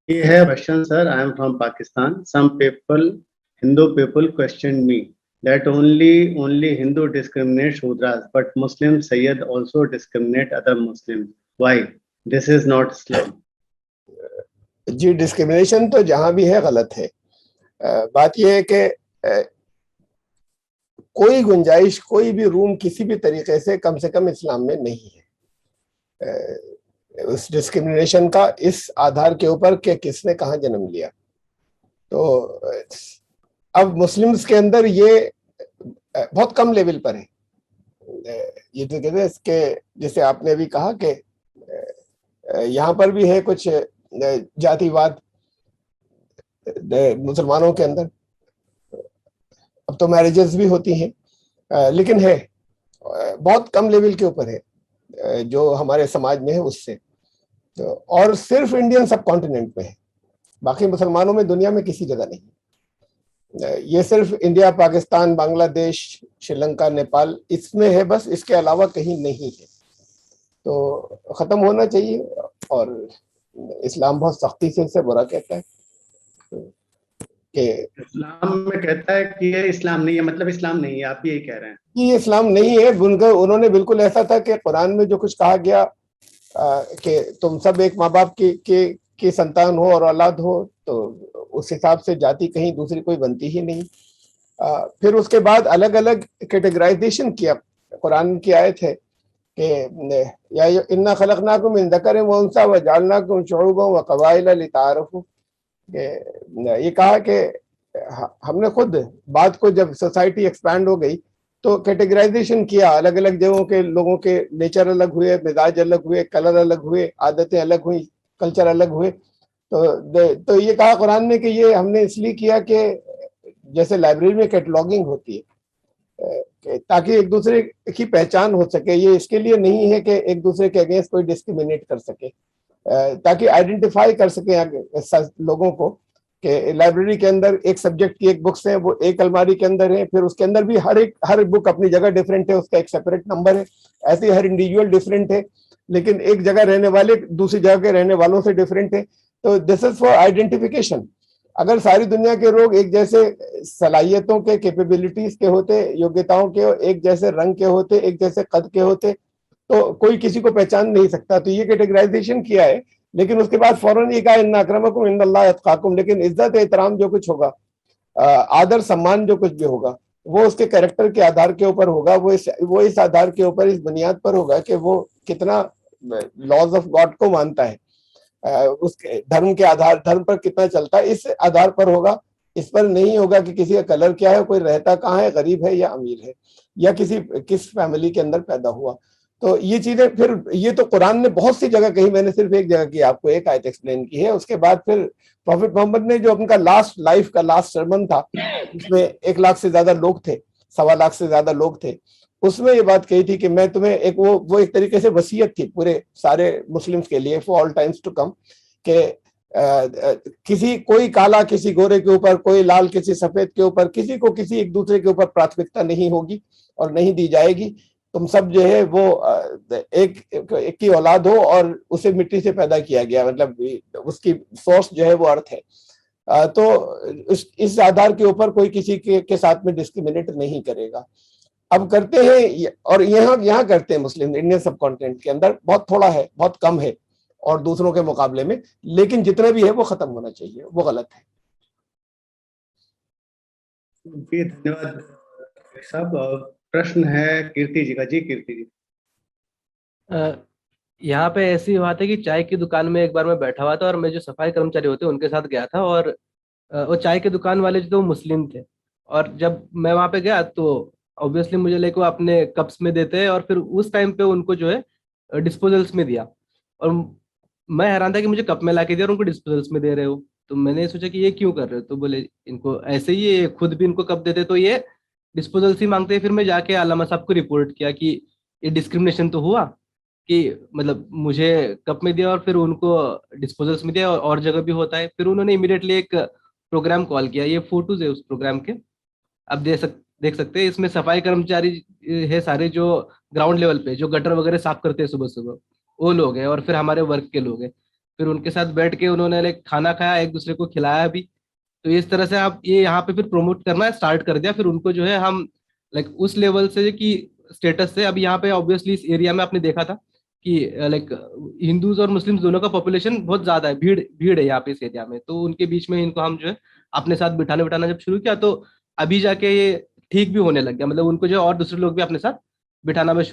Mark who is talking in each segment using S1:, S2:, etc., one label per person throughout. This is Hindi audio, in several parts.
S1: We have a question, sir. I am from Pakistan. Some people, Hindu people, questioned me that only Hindu discriminate Shudras, but Muslim Sayyid also discriminate other Muslims. Why? This is not Islam.
S2: जी, डिस्क्रिमिनेशन तो जहां भी है गलत है। बात यह है कि कोई गुंजाइश, कोई भी रूम किसी भी तरीके से कम इस्लाम में नहीं है उस डिस्क्रिमिनेशन का, इस आधार के ऊपर कि किसने कहाँ जन्म लिया। तो अब मुस्लिम्स के अंदर ये बहुत कम लेवल पर है। ये तो कहते हैं कि जैसे आपने अभी कहा कि यहाँ पर भी है कुछ जातिवाद मुसलमानों के अंदर। अब तो मैरिजेस भी होती हैं, लेकिन है बहुत कम लेवल के ऊपर है जो हमारे समाज में है उससे। तो और सिर्फ इंडियन सब कॉन्टिनेंट में है, बाकी मुसलमानों में दुनिया में किसी जगह नहीं। ये सिर्फ इंडिया, पाकिस्तान, बांग्लादेश, श्रीलंका, नेपाल, इसमें है बस, इसके अलावा कहीं नहीं है। तो खत्म होना चाहिए। और इस्लाम बहुत सख्ती से इसे बुरा कहता है कि
S1: इस्लाम में कहता है कि ये इस्लाम नहीं है, मतलब इस्लाम नहीं है, आप भी यही कह रहे हैं
S2: कि ये इस्लाम नहीं है। उन्होंने बिल्कुल ऐसा था कि कुरान में जो कुछ कहा गया कि तुम सब एक माँ बाप की संतान हो और औलाद हो, तो उस हिसाब से जाति कहीं दूसरी कोई बनती ही नहीं। फिर उसके बाद अलग अलग कैटेगराइजेशन किया। कुरान की आयत है कि या इन्ना खलकनाकुम मिन ज़करिन व उन्सा व जअलनाकुम शुऊबन व क़बाइल लिताअरफू। ये कहा कि हमने खुद बात को, जब सोसाइटी एक्सपैंड हो गई तो कैटेगराइजेशन किया, अलग अलग जगहों के लोगों के नेचर अलग हुए, मिजाज अलग हुए, कलर अलग हुए, आदतें अलग हुई, कल्चर अलग हुए। तो ये कहा कुरान ने कि ये हमने इसलिए किया कि जैसे लाइब्रेरी में कैटलॉगिंग होती है ताकि एक दूसरे की पहचान हो सके। ये इसके लिए नहीं है कि एक दूसरे के अगेंस्ट कोई डिस्क्रिमिनेट कर सके, ताकि आइडेंटिफाई कर सके लोगों को कि लाइब्रेरी के अंदर एक सब्जेक्ट की एक बुक्स है, वो एक अलमारी के अंदर है, फिर उसके अंदर भी हर बुक अपनी जगह डिफरेंट है, उसका एक सेपरेट नंबर है। ऐसे हर इंडिविजुअल डिफरेंट है, लेकिन एक जगह रहने वाले दूसरी जगह के रहने वालों से डिफरेंट है। तो दिस इज फॉर आइडेंटिफिकेशन। अगर सारी दुनिया के लोग एक जैसे सलाहियतों के, कैपेबिलिटीज के होते, योग्यताओं के, एक जैसे रंग के होते, एक जैसे कद के होते, तो कोई किसी को पहचान नहीं सकता। तो ये कैटेगराइजेशन किया है, लेकिन उसके बाद फौरन ये कहा इन्ना अक्रमकुम इंदल्लाहि अत्काकुम। लेकिन इज्जत एहतराम जो कुछ होगा, आदर सम्मान जो कुछ भी होगा, वो उसके कैरेक्टर के आधार के ऊपर होगा। वो इस आधार के ऊपर, इस बुनियाद पर होगा कि वो कितना लॉज ऑफ गॉड को मानता है, उसके धर्म के आधार, धर्म पर कितना चलता है, इस आधार पर होगा। इस पर नहीं होगा कि किसी का कलर क्या है, कोई रहता कहाँ है, गरीब है या अमीर है, या किस फैमिली के अंदर पैदा हुआ। तो ये चीजें फिर, ये तो कुरान ने बहुत सी जगह कही, मैंने सिर्फ एक जगह की आपको एक आयत एक्सप्लेन की है। उसके बाद फिर प्रॉफिट मोहम्मद ने जो उनका लाइफ का लास्ट सरमन था, उसमें 1 लाख से ज्यादा लोग थे, 1.25 लाख से ज्यादा लोग थे, उसमें ये बात कही थी कि मैं तुम्हें एक वो एक तरीके से वसीयत थी पूरे सारे मुस्लिम्स के लिए, for all times to come, कि कोई काला किसी गोरे के ऊपर, कोई लाल किसी सफेद के ऊपर, किसी को किसी एक दूसरे के ऊपर प्राथमिकता नहीं होगी और नहीं दी जाएगी। तुम सब जो है वो एक की औलाद हो और उसे मिट्टी से पैदा किया गया, मतलब उसकी सोर्स जो है वो अर्थ है। तो इस आधार के ऊपर कोई किसी के साथ में डिस्क्रिमिनेट नहीं करेगा। अब करते हैं, और यहाँ करते हैं मुस्लिम, इंडियन सब कॉन्टिनेंट के अंदर बहुत थोड़ा है, बहुत कम है और दूसरों के मुकाबले में, लेकिन जितना भी है वो खत्म होना चाहिए, वो गलत है।
S1: धन्यवाद साहब। प्रश्न है कीर्ति जी का। जी कीर्ति जी।
S3: यहाँ पे ऐसी बात है कि चाय की दुकान में एक बार मैं बैठा हुआ था और मैं जो सफाई कर्मचारी होते हैं उनके साथ गया था, और वो चाय के दुकान वाले जो थे वो मुस्लिम थे। और जब मैं वहाँ पे गया तो ऑब्वियसली मुझे लेके वो अपने कप्स में देते हैं, और फिर उस टाइम पे उनको जो है डिस्पोजल्स में दिया। और मैं हैरान था कि मुझे कप में ला के दिया और उनको डिस्पोजल्स में दे रहे हो। तो मैंने सोचा कि ये क्यों कर रहे हो, तो बोले इनको ऐसे ही, ये खुद भी इनको कप देते तो ये डिस्पोजल्स ही मांगते हैं। फिर मैं जाके आलामा साहब को रिपोर्ट किया कि ये डिस्क्रिमिनेशन तो हुआ, कि मतलब मुझे कप में दिया और फिर उनको डिस्पोजल्स में दिया, और जगह भी होता है। फिर उन्होंने इमीडिएटली एक प्रोग्राम कॉल किया, ये फोटोज है उस प्रोग्राम के, आप देख सकते हैं। इसमें सफाई कर्मचारी है सारे, जो ग्राउंड लेवल पे जो गटर वगैरह साफ करते हैं सुबह सुबह, वो लोग हैं, और फिर हमारे वर्क के लोग हैं। फिर उनके साथ बैठ के उन्होंने लाइक खाना खाया, एक दूसरे को खिलाया भी। तो इस तरह से आप ये यहाँ पे फिर प्रमोट करना स्टार्ट कर दिया। फिर उनको जो है हम लाइक उस लेवल से कि स्टेटस से, अभी यहाँ पे ऑब्वियसली इस एरिया में आपने देखा था कि लाइक हिंदूज और मुस्लिम्स दोनों का पॉपुलेशन बहुत ज्यादा है, भीड़ भीड़ है यहाँ पे इस एरिया में। तो उनके बीच में इनको हम जो है अपने साथ बिठाने बिठाना जब शुरू किया, तो अभी जाके ये ठीक भी होने लग गया। मतलब उनको जो है और दूसरे लोग भी अपने साथ बिठाना भी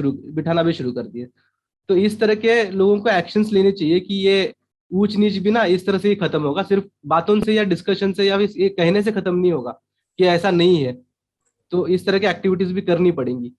S3: शुरू कर दिए। तो इस तरह के लोगों को एक्शंस लेने चाहिए कि ये ऊंच नीच भी ना इस तरह से ही खत्म होगा, सिर्फ बातों से या डिस्कशन से या फिर ये कहने से खत्म नहीं होगा कि ऐसा नहीं है। तो इस तरह की एक्टिविटीज भी करनी पड़ेंगी।